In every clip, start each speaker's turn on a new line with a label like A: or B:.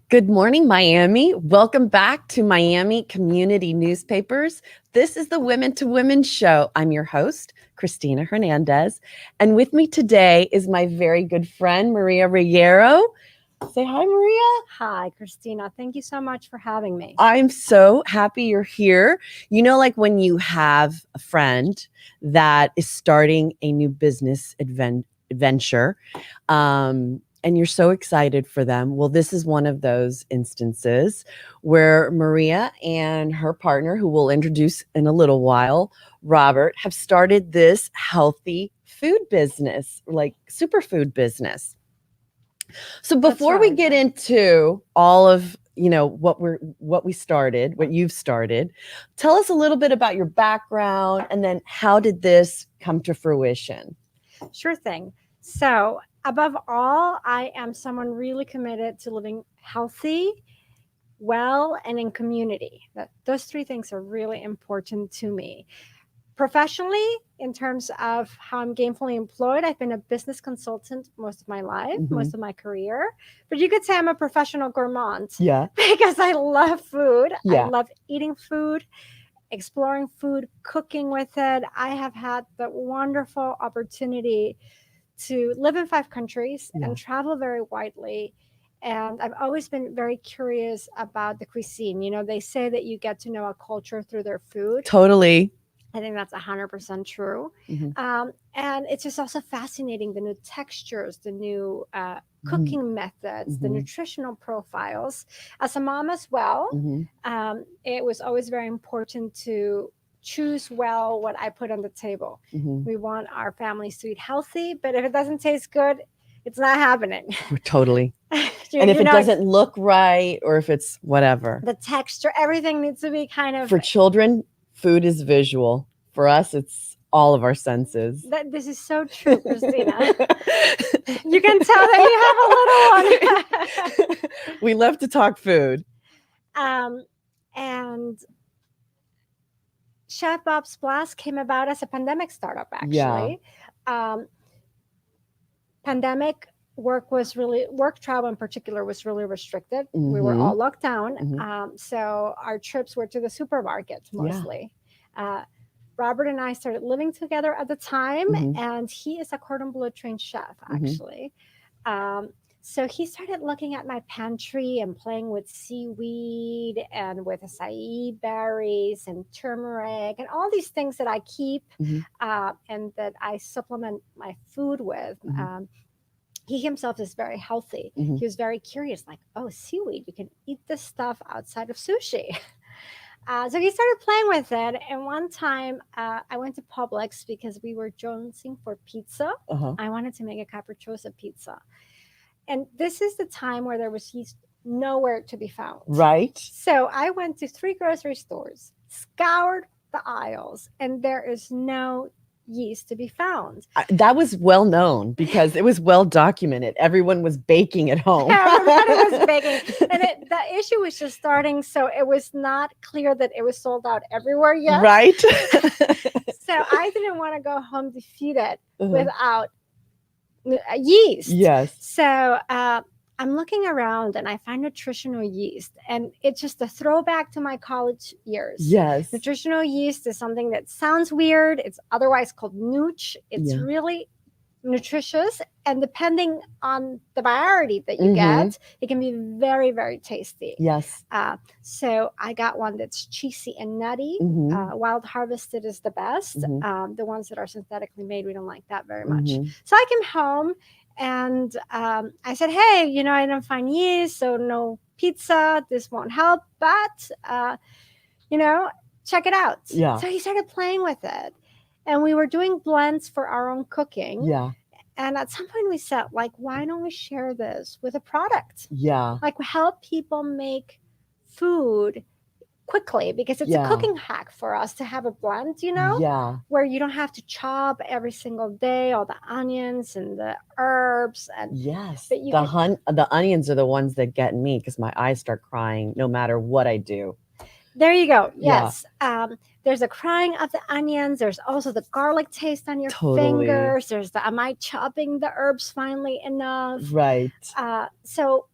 A: Good morning, Miami. Welcome back to Miami Community Newspapers. This is the Women to Women show. I'm your host, Cristina Hernandez. And with me today is my very good friend, Maria Reyero. Say hi, Maria.
B: Hi, Cristina. Thank you so much for having me.
A: I'm so happy you're here. You know, like when you have a friend that is starting a new business adventure, and you're so excited for them. Well, this is one of those instances where Maria and her partner, who we'll introduce in a little while, Robert, have started this healthy food business, like superfood business. So before we get into all of what we started, what you've started, tell us a little bit about your background and then how did this come to fruition?
B: Sure thing. So, above all, I am someone really committed to living healthy, well, and in community. Those three things are really important to me. Professionally, in terms of how I'm gainfully employed, I've been a business consultant most of my life, most of my career. But you could say I'm a professional gourmand.
A: Yeah.
B: Because I love food.
A: Yeah.
B: I love eating food, exploring food, cooking with it. I have had the wonderful opportunity to live in 5 countries and travel very widely. And I've always been very curious about the cuisine. You know, they say that you get to know a culture through their food.
A: Totally.
B: I think that's 100% true.
A: Mm-hmm.
B: And it's just also fascinating, the new textures, the new cooking methods, the nutritional profiles. As a mom as well, it was always very important to choose well what I put on the table. We want our families to eat healthy, but if it doesn't taste good, it's not happening.
A: Totally. And if it doesn't look right or if it's whatever.
B: The texture, everything needs to be kind of...
A: For children, food is visual. For us, it's all of our senses.
B: This is so true, Cristina. You can tell that you have a little one.
A: We love to talk food.
B: And Chef Bob's Blast came about as a pandemic startup, actually. Yeah. Pandemic work travel in particular was really restricted. We were all locked down. So our trips were to the supermarket mostly. Yeah. Robert and I started living together at the time, and he is a cordon bleu trained chef, actually. So he started looking at my pantry and playing with seaweed and with acai berries and turmeric and all these things that I keep and that I supplement my food with. He himself is very healthy. He was very curious, like, oh, seaweed, you can eat this stuff outside of sushi. So he started playing with it. And one time I went to Publix because we were jonesing for pizza. I wanted to make a capriciosa pizza. And this is the time where there was yeast nowhere to be found.
A: Right.
B: So I went to 3 grocery stores, scoured the aisles, and there is no yeast to be found.
A: That was well known because it was well documented. Everyone was baking at home.
B: Everybody was baking. And the issue was just starting, so it was not clear that it was sold out everywhere yet.
A: Right.
B: So I didn't want to go home defeated without yeast.
A: Yes.
B: So I'm looking around and I find nutritional yeast, and it's just a throwback to my college years.
A: Yes.
B: Nutritional yeast is something that sounds weird. It's otherwise called nooch. It's really nutritious, and depending on the variety that you get, it can be very, very tasty.
A: Yes.
B: So I got one that's cheesy and nutty. Wild harvested is the best. The ones that are synthetically made, we don't like that very much. So I came home and I said, hey, I didn't find yeast, so no pizza. This won't help, but check it out.
A: Yeah.
B: So he started playing with it. And we were doing blends for our own cooking.
A: Yeah.
B: And at some point we said, like, why don't we share this with a product?
A: Yeah.
B: Like, help people make food quickly, because it's a cooking hack for us to have a blend, where you don't have to chop every single day all the onions and the herbs. And
A: yes, the onions are the ones that get me because my eyes start crying no matter what I do.
B: There you go. Yes. Yeah. There's the crying of the onions. There's also the garlic taste on your fingers. There's am I chopping the herbs finely enough?
A: Right.
B: So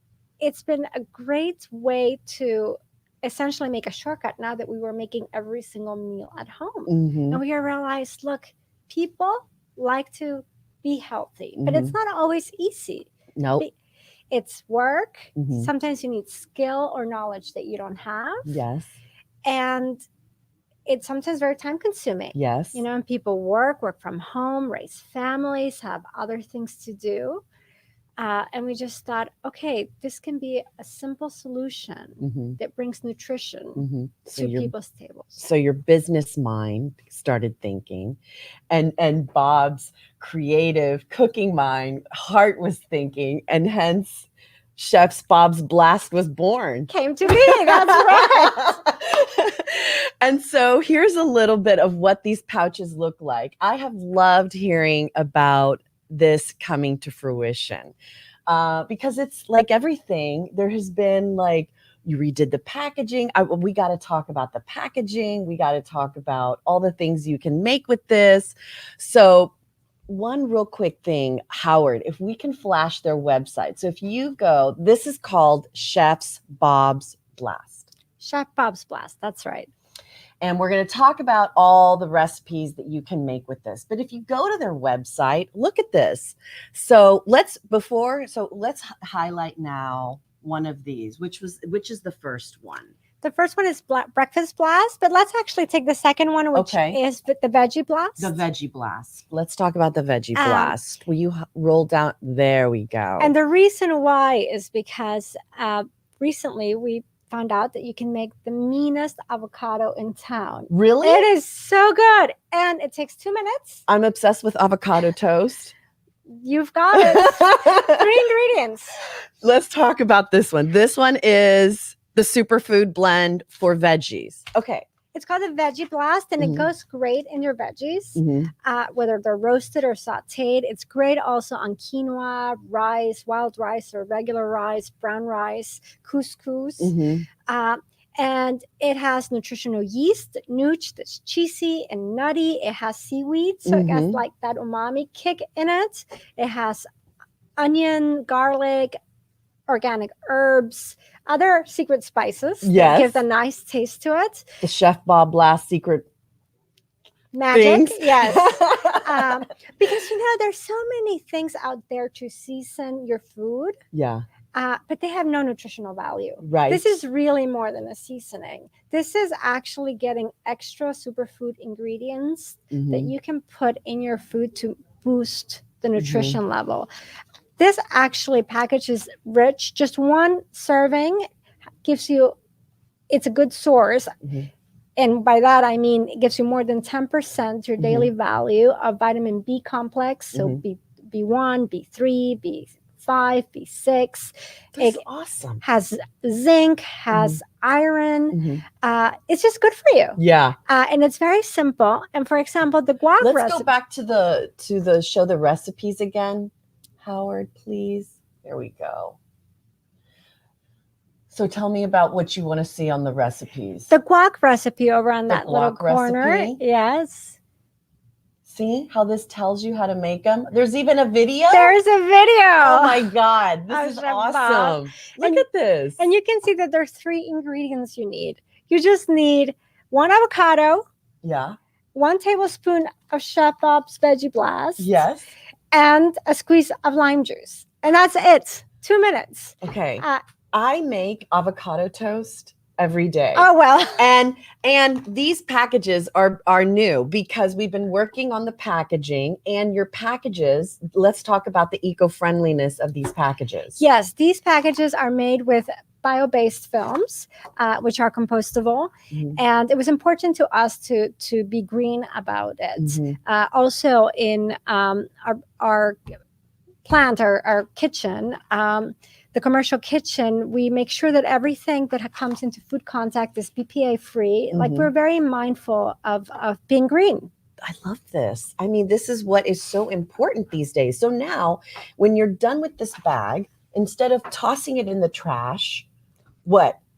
B: it's been a great way to essentially make a shortcut now that we were making every single meal at home. And we realized, look, people like to be healthy, but it's not always easy.
A: Nope.
B: It's work. Sometimes you need skill or knowledge that you don't have.
A: Yes.
B: And it's sometimes very time consuming.
A: Yes.
B: You know, and people work from home, raise families, have other things to do. And we just thought, okay, this can be a simple solution that brings nutrition to people's tables.
A: So your business mind started thinking, and Bob's creative cooking mind, heart was thinking, and hence Chef's Bob's Blast was born.
B: Came to me, that's right.
A: And so here's a little bit of what these pouches look like. I have loved hearing about this coming to fruition because it's like everything. There has been like, you redid the packaging. We got to talk about the packaging. We got to talk about all the things you can make with this. So one real quick thing, Howard, if we can flash their website. So if you go, this is called Chef's Bob's Blast.
B: Chef Bob's Blast, that's right.
A: And we're going to talk about all the recipes that you can make with this. But if you go to their website, look at this. So let's highlight now one of these, which is the first one.
B: The first one is Breakfast Blast, but let's actually take the second one, which is the Veggie Blast.
A: The Veggie Blast. Let's talk about the Veggie Blast. Will you roll down? There we go.
B: And the reason why is because recently we found out that you can make the meanest avocado in town.
A: Really?
B: It is so good. And it takes 2 minutes.
A: I'm obsessed with avocado toast.
B: You've got it. 3 ingredients.
A: Let's talk about this one. This one is the superfood blend for veggies. Okay.
B: It's called a Veggie Blast, and it goes great in your veggies, whether they're roasted or sauteed. It's great also on quinoa, rice, wild rice or regular rice, brown rice, couscous. And it has nutritional yeast, nooch, that's cheesy and nutty. It has seaweed, so it has like that umami kick in it. It has onion, garlic, organic herbs, other secret spices that gives a nice taste to it.
A: The Chef Bob Blast secret
B: magic,
A: things.
B: Yes. Because there's so many things out there to season your food.
A: Yeah.
B: But they have no nutritional value.
A: Right.
B: This is really more than a seasoning. This is actually getting extra superfood ingredients that you can put in your food to boost the nutrition level. This actually package is rich. Just one serving gives you, it's a good source. And by that, I mean, it gives you more than 10% your daily value of vitamin B complex. So B1, B3, B5, B6.
A: That's awesome.
B: Has zinc, has iron. It's just good for you.
A: Yeah.
B: And it's very simple. And for example, the guac recipe.
A: Let's go back to the show the recipes again. Howard, please. There we go. So tell me about what you want to see on the recipes.
B: The guac recipe over on that little corner.
A: Recipe?
B: Yes.
A: See how this tells you how to make them? There's even a video?
B: There's a video.
A: Oh my God. This is awesome. Look at this.
B: And you can see that there's 3 ingredients you need. You just need 1 avocado.
A: Yeah.
B: 1 tablespoon of Chef Bob's Veggie Blast.
A: Yes.
B: And a squeeze of lime juice. And that's it. 2 minutes.
A: Okay. I make avocado toast every day.
B: Oh, well.
A: And these packages are new because we've been working on the packaging and your packages. Let's talk about the eco-friendliness of these packages.
B: Yes, these packages are made with bio-based films, which are compostable. And it was important to us to be green about it. Also in our plant, our kitchen, the commercial kitchen, we make sure that everything that comes into food contact is BPA free. Like we're very mindful of being green.
A: I love this. I mean, this is what is so important these days. So now when you're done with this bag, instead of tossing it in the trash,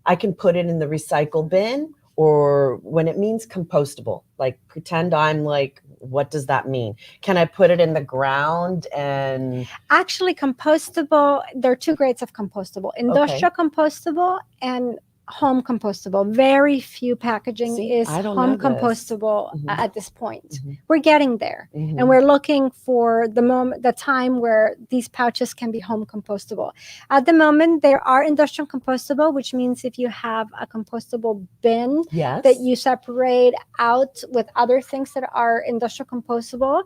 A: I can put it in the recycle bin, or when it means compostable, like pretend I'm like what does that mean? Can I put it in the ground and
B: Actually, compostable, there are two grades of compostable: industrial compostable and home compostable. Very few packaging is home compostable at this point. We're getting there, and we're looking for the time where these pouches can be home compostable. At the moment, there are industrial compostable, which means if you have a compostable bin that you separate out with other things that are industrial compostable.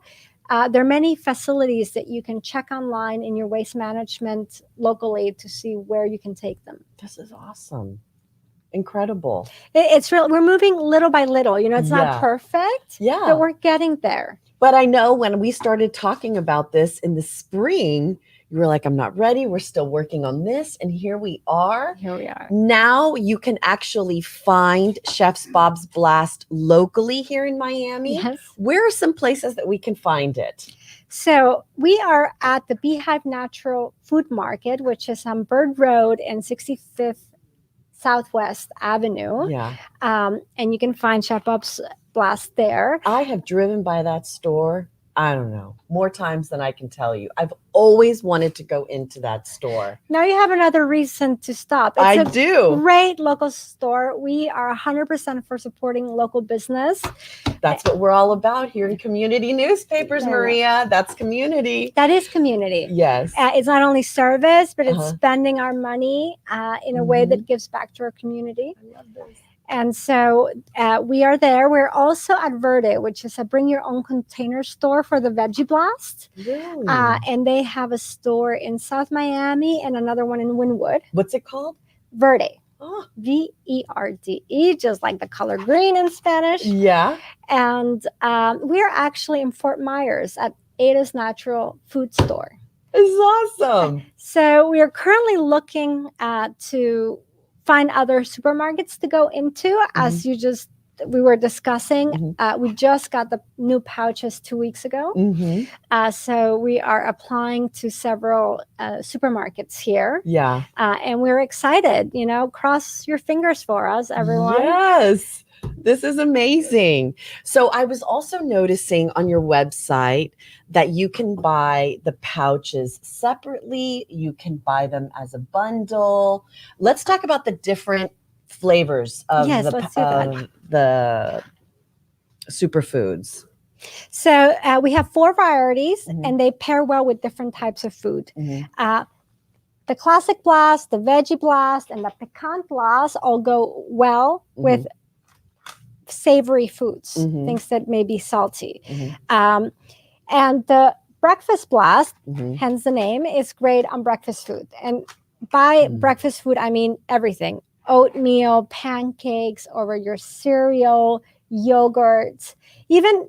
B: There are many facilities that you can check online in your waste management locally to see where you can take them.
A: This is awesome. Incredible.
B: It's real. We're moving little by little. It's not perfect, but we're getting there.
A: But I know when we started talking about this in the spring, you were like, I'm not ready. We're still working on this. And here we are. Now you can actually find Chef Bob's Blast locally here in Miami.
B: Yes.
A: Where are some places that we can find it?
B: So we are at the Beehive Natural Food Market, which is on Bird Road and 65th Southwest Avenue. And you can find Chef Bob's Blast there.
A: I have driven by that store, I don't know, more times than I can tell you. I've always wanted to go into that store.
B: Now you have another reason to stop.
A: I do.
B: Great local store. We are 100% for supporting local business.
A: That's what we're all about here in community newspapers, Maria. That's community.
B: That is community.
A: Yes.
B: It's not only service, but it's spending our money in a way that gives back to our community.
A: I love this.
B: And so we are there. We're also at Verde, which is a bring your own container store for the Veggie Blast.
A: Really?
B: And they have a store in South Miami and another one in Wynwood.
A: What's it called?
B: Verde. Verde, just like the color green in Spanish.
A: Yeah.
B: And we're actually in Fort Myers at Ada's Natural Food Store.
A: It's awesome.
B: So we are currently looking to find other supermarkets to go into, as we were discussing. We just got the new pouches 2 weeks ago. So we are applying to several supermarkets here.
A: Yeah.
B: And we're excited, cross your fingers for us, everyone.
A: Yes. This is amazing. So I was also noticing on your website that you can buy the pouches separately. You can buy them as a bundle. Let's talk about the different flavors of the superfoods.
B: So we have 4 varieties, and they pair well with different types of food. The Classic Blast, the Veggie Blast, and the Pecan Blast all go well with savory foods, things that may be salty. And the Breakfast Blast, hence the name, is great on breakfast food. And by breakfast food, I mean everything. Oatmeal, pancakes, over your cereal, yogurt, even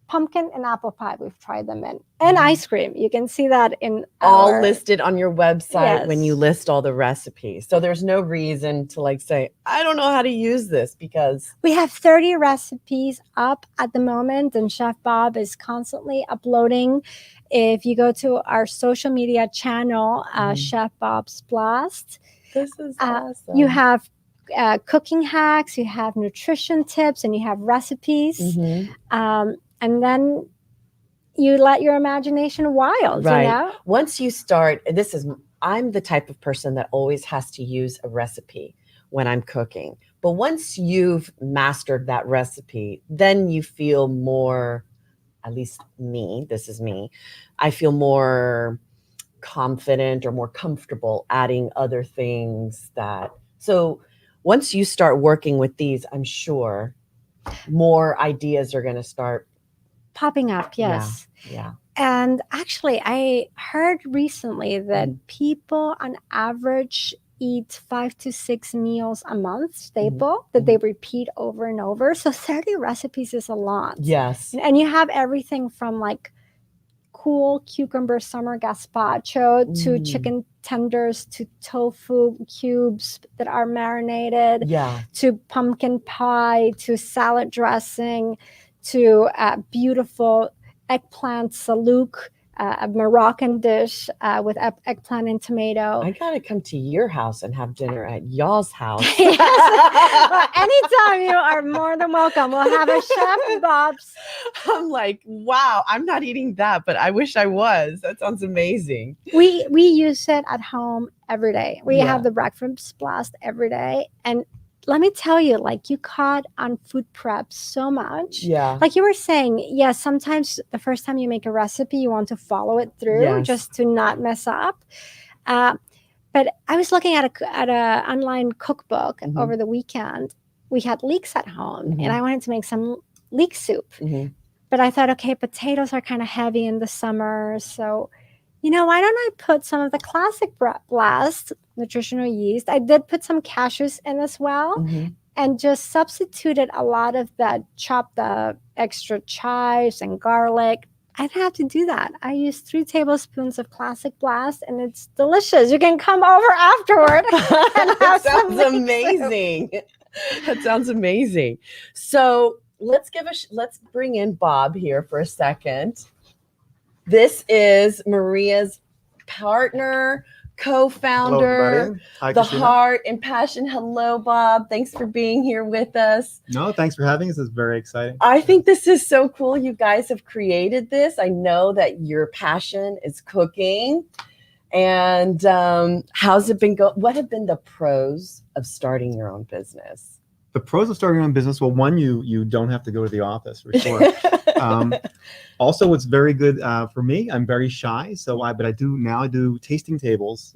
B: pumpkin and apple pie. We've tried them in. And ice cream. You can see that in
A: all listed on your website when you list all the recipes. So there's no reason to say, I don't know how to use this, because
B: we have 30 recipes up at the moment, and Chef Bob is constantly uploading. If you go to our social media channel, Chef Bob's Blast,
A: this is awesome.
B: You have cooking hacks, you have nutrition tips, and you have recipes. And then you let your imagination wild,
A: Once you start, I'm the type of person that always has to use a recipe when I'm cooking. But once you've mastered that recipe, then you feel more, at least me, this is me, I feel more confident or more comfortable adding other things so once you start working with these, I'm sure more ideas are going to start
B: popping up. Yes.
A: Yeah.
B: And actually, I heard recently that people on average eat 5 to 6 meals a month, staple, that they repeat over and over. So 30 recipes is a lot.
A: Yes.
B: And you have everything from cool cucumber summer gazpacho to chicken tenders to tofu cubes that are marinated, to pumpkin pie, to salad dressing, to beautiful eggplant saluk a Moroccan dish with eggplant and tomato.
A: I gotta come to your house and have dinner at y'all's house.
B: Yes. Well, anytime you are more than welcome. We'll have a Chef Bob's.
A: I'm like, wow, I'm not eating that, but I wish I was. That sounds amazing.
B: We use it at home every day. We
A: Yeah.
B: have the breakfast blast every day. And let me tell you, like, you caught on food prep so much.
A: Yeah.
B: Like you were saying, yes, sometimes the first time you make a recipe, you want to follow it through just to not mess up. But I was looking at a online cookbook over the weekend. We had leeks at home, and I wanted to make some leek soup. But I thought, okay, potatoes are kind of heavy in the summer, so why don't I put some of the classic blast nutritional yeast? I did put some cashews in as well, and just substituted a lot of the chopped extra chives and garlic. I didn't have to do that. I used 3 tablespoons of classic blast, and it's delicious. You can come over afterward.
A: That sounds amazing. That sounds amazing. So let's bring in Bob here for a second. This is Maria's partner, co-founder,
C: Hi,
A: the
C: Cristina.
A: Heart and Passion. Hello, Bob. Thanks for being here with us.
C: No, thanks for having us. It's very exciting.
A: I think this is so cool. You guys have created this. I know that your passion is cooking. And how's it been going? What have been the pros of starting your own business?
C: The pros of starting your own business, well, one, you don't have to go to the office for sure. Also, it's very good for me. I'm very shy, but I do tasting tables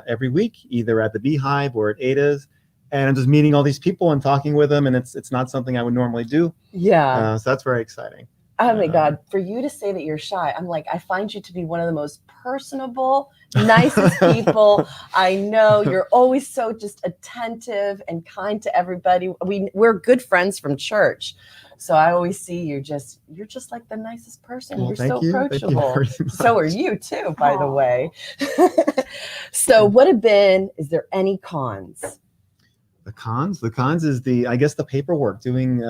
C: every week, either at the Beehive or at Ada's, and I'm just meeting all these people and talking with them, and it's not something I would normally do.
A: Yeah.
C: So that's very exciting.
A: Oh my God, for you to say that you're shy, I'm like, I find you to be one of the most personable, nicest people I know. You're always so just attentive and kind to everybody. We're good friends from church. So I always see you're just like the nicest person.
C: Well,
A: you're so approachable.
C: Thank you
A: so are you too, by the way. So is there any cons?
C: The cons is I guess the paperwork. Starting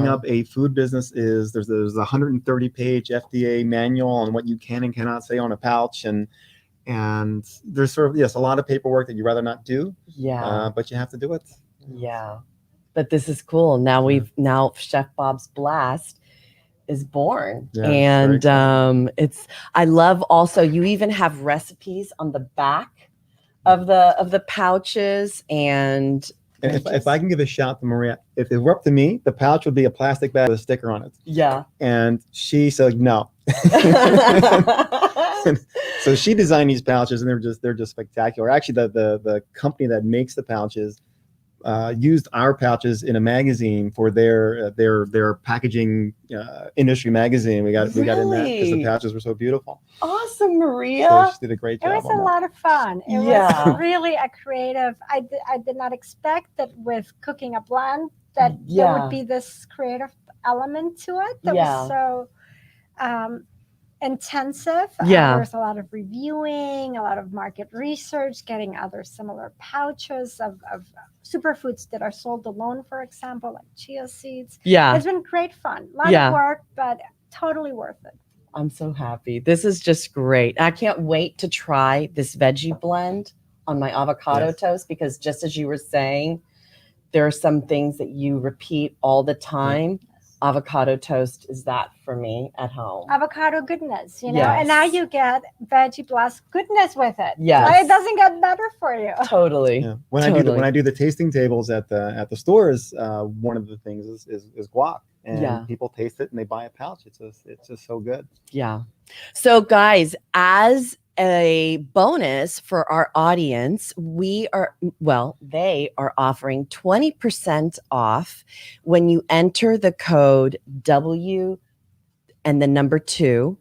C: up a food business there's a 130-page FDA manual on what you can and cannot say on a pouch, and there's a lot of paperwork that you'd rather not do. Yeah. But you have to do it.
A: Yeah. But this is cool. Now Chef Bob's Blast is born. Yeah, and I love also, you even have recipes on the back of the pouches, and
C: if I can give a shout to Maria, if it were up to me, the pouch would be a plastic bag with a sticker on it.
A: Yeah.
C: And she said no. So she designed these pouches, and they're just spectacular. Actually, the company that makes the pouches used our pouches in a magazine for their packaging industry magazine. We got in that because the pouches were so beautiful.
A: Awesome, Maria.
C: So she did a great job.
B: It was a lot of fun. It was really a creative. I did not expect that with cooking a blend that there would be this creative element to it that was so intensive. There's a lot of reviewing, a lot of market research, getting other similar pouches of superfoods that are sold alone, for example, like chia seeds. Yeah. It's been great fun. A lot of work, but totally worth it.
A: I'm so happy. This is just great. I can't wait to try this veggie blend on my avocado toast, because just as you were saying, there are some things that you repeat all the time. Avocado toast is that for me at home.
B: Avocado goodness, and now you get veggie blast goodness with it.
A: Yeah,
B: right? It doesn't get better for you.
A: Totally.
C: Yeah. When I do the tasting tables at the stores, one of the things is guac, and people taste it and they buy a pouch. It's just so good.
A: Yeah. So guys, as a bonus for our audience, they are offering 20% off when you enter the code W and the number 2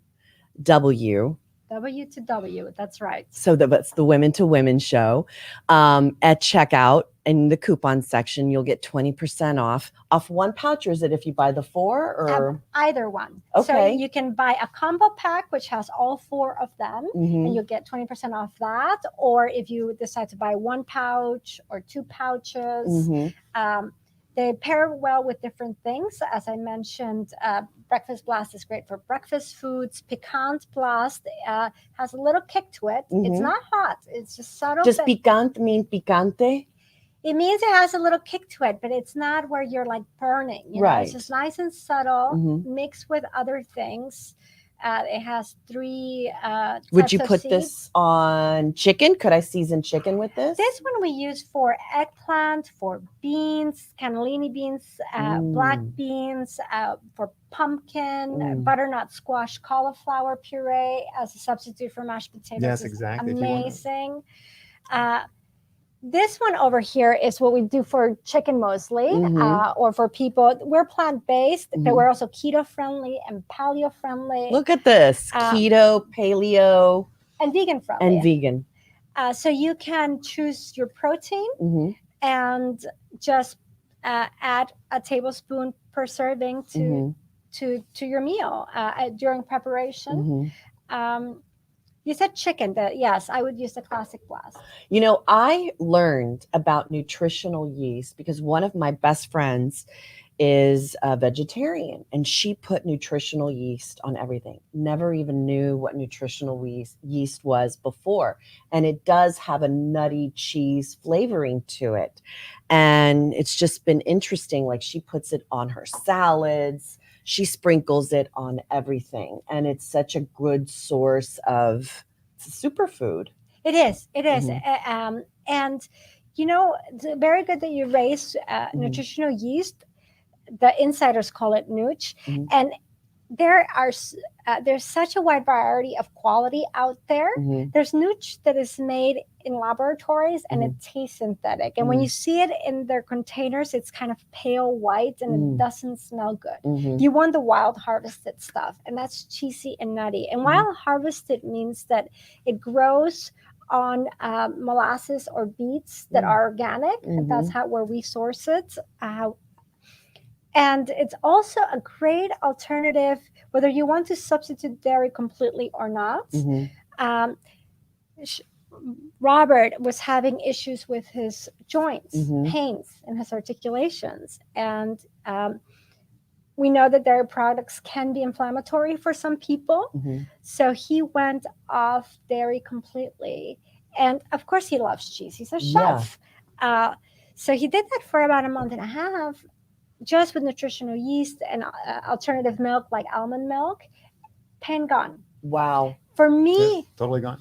A: W.
B: W to W, that's right.
A: So that's the Women to Women show. At checkout in the coupon section, you'll get 20% off one pouch. Or is it if you buy the 4 or
B: either one?
A: Okay.
B: So you can buy a combo pack, which has all 4 of them, and you'll get 20% off that. Or if you decide to buy 1 pouch or 2 pouches, they pair well with different things. As I mentioned, Breakfast Blast is great for breakfast foods. Picant Blast has a little kick to it. It's not hot. It's just subtle.
A: Does picante mean picante?
B: It means it has a little kick to it, but it's not where you're like burning. You know? It's just nice and subtle, mixed with other things. It has 3
A: Would you put this on chicken? Could I season chicken with this?
B: This one we use for eggplant, for beans, cannellini beans, black beans, for pumpkin, butternut squash, cauliflower puree as a substitute for mashed potatoes.
C: Yes, exactly.
B: Amazing. This one over here is what we do for chicken mostly, or for people. We're plant-based, but we're also keto-friendly and paleo-friendly.
A: Look at this. Keto, paleo.
B: And vegan-friendly.
A: And vegan.
B: So you can choose your protein and just add a tablespoon per serving to your meal during preparation. You said chicken, but yes, I would use the Classic Blast.
A: You know, I learned about nutritional yeast because one of my best friends is a vegetarian and she put nutritional yeast on everything. Never even knew what nutritional yeast was before. And it does have a nutty cheese flavoring to it. And it's just been interesting. Like she puts it on her salads. She sprinkles it on everything. And it's such a good source of superfood.
B: It is. It is. And, you know, it's very good that you raise nutritional yeast. The insiders call it nooch. And there's such a wide variety of quality out there. There's nooch that is made in laboratories and it tastes synthetic. And when you see it in their containers, it's kind of pale white and it doesn't smell good. You want the wild harvested stuff, and that's cheesy and nutty. And wild harvested means that it grows on molasses or beets that are organic. And that's where we source it. And it's also a great alternative, whether you want to substitute dairy completely or not. Robert was having issues with his joints, pains in his articulations. And we know that dairy products can be inflammatory for some people. So he went off dairy completely. And of course, he loves cheese. He's a chef. So he did that for about a month and a half, just with nutritional yeast and alternative milk like almond milk. Pain gone.
A: Wow.
B: For me,
C: yeah, totally gone.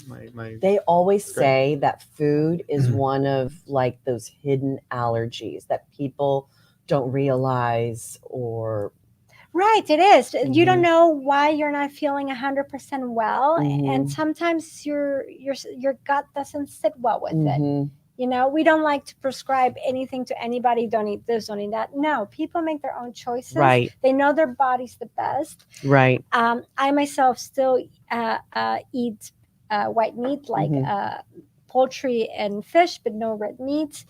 A: They always say that food is one of like those hidden allergies that people don't realize or.
B: Right, it is. You don't know why you're not feeling 100% well, and sometimes your gut doesn't sit well with it. You know, we don't like to prescribe anything to anybody. Don't eat this, don't eat that. No, people make their own choices.
A: Right.
B: They know their body's the best.
A: Right.
B: I myself still eat white meat, like poultry and fish, but no red meat.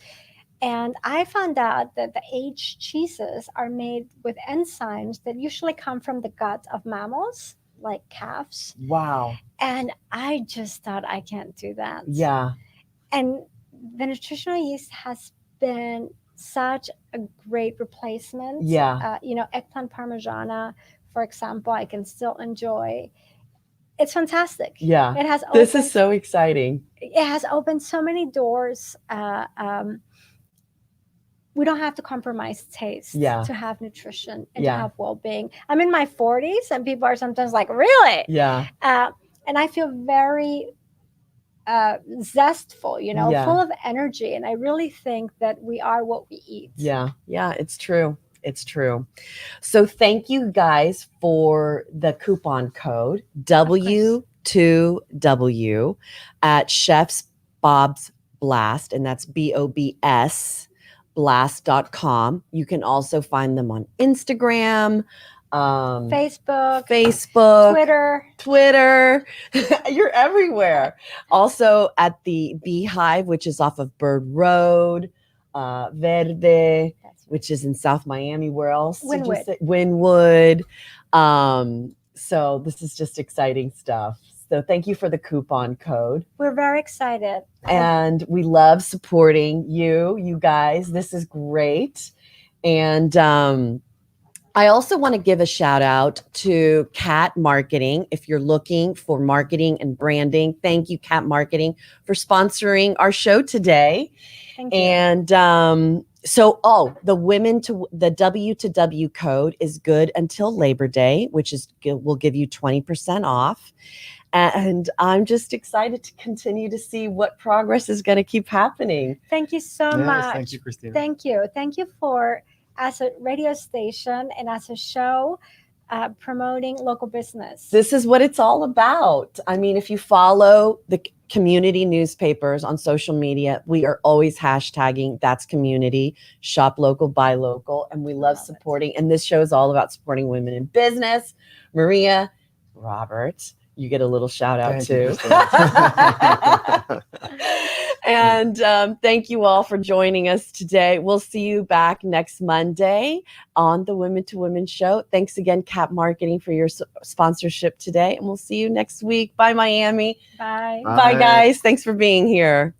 B: And I found out that the aged cheeses are made with enzymes that usually come from the gut of mammals, like calves.
A: Wow.
B: And I just thought, I can't do that.
A: Yeah.
B: And the nutritional yeast has been such a great replacement.
A: Yeah.
B: You know, eggplant parmigiana, for example, I can still enjoy. It's fantastic.
A: Yeah.
B: It has.
A: This is so exciting.
B: It has opened so many doors. We don't have to compromise taste to have nutrition and to have well-being. I'm in my 40s, and people are sometimes like, really?
A: Yeah.
B: And I feel very zestful, you know, full of energy. And I really think that we are what we eat. Yeah.
A: Yeah, it's true. It's true. So thank you guys for the coupon code W2W at Chef's Bob's Blast, and that's BOBS blast.com. You can also find them on Instagram,
B: Facebook,
A: Twitter. You're everywhere. Also at the Beehive, which is off of Bird Road, Verde, which is in South Miami. Where else? Wynwood. So this is just exciting stuff. So thank you for the coupon code.
B: We're very excited.
A: And we love supporting you guys. This is great. And I also want to give a shout out to Cat Marketing. If you're looking for marketing and branding, thank you, Cat Marketing, for sponsoring our show today.
B: Thank you.
A: And the W to W code is good until Labor Day, which will give you 20% off. And I'm just excited to continue to see what progress is going to keep happening.
B: Thank you so much.
C: Thank you, Cristina.
B: Thank you. Thank you for, as a radio station and as a show, promoting local business.
A: This is what it's all about. I mean, if you follow the community newspapers on social media, we are always hashtagging that's community, shop local, buy local, and we love supporting. And this show is all about supporting women in business. Maria, Robert, you get a little shout out too. And thank you all for joining us today. We'll see you back next Monday on the Women to Women show. Thanks again, Cat Marketing, for your sponsorship today. And we'll see you next week. Bye, Miami.
B: Bye.
A: Bye, guys. Thanks for being here.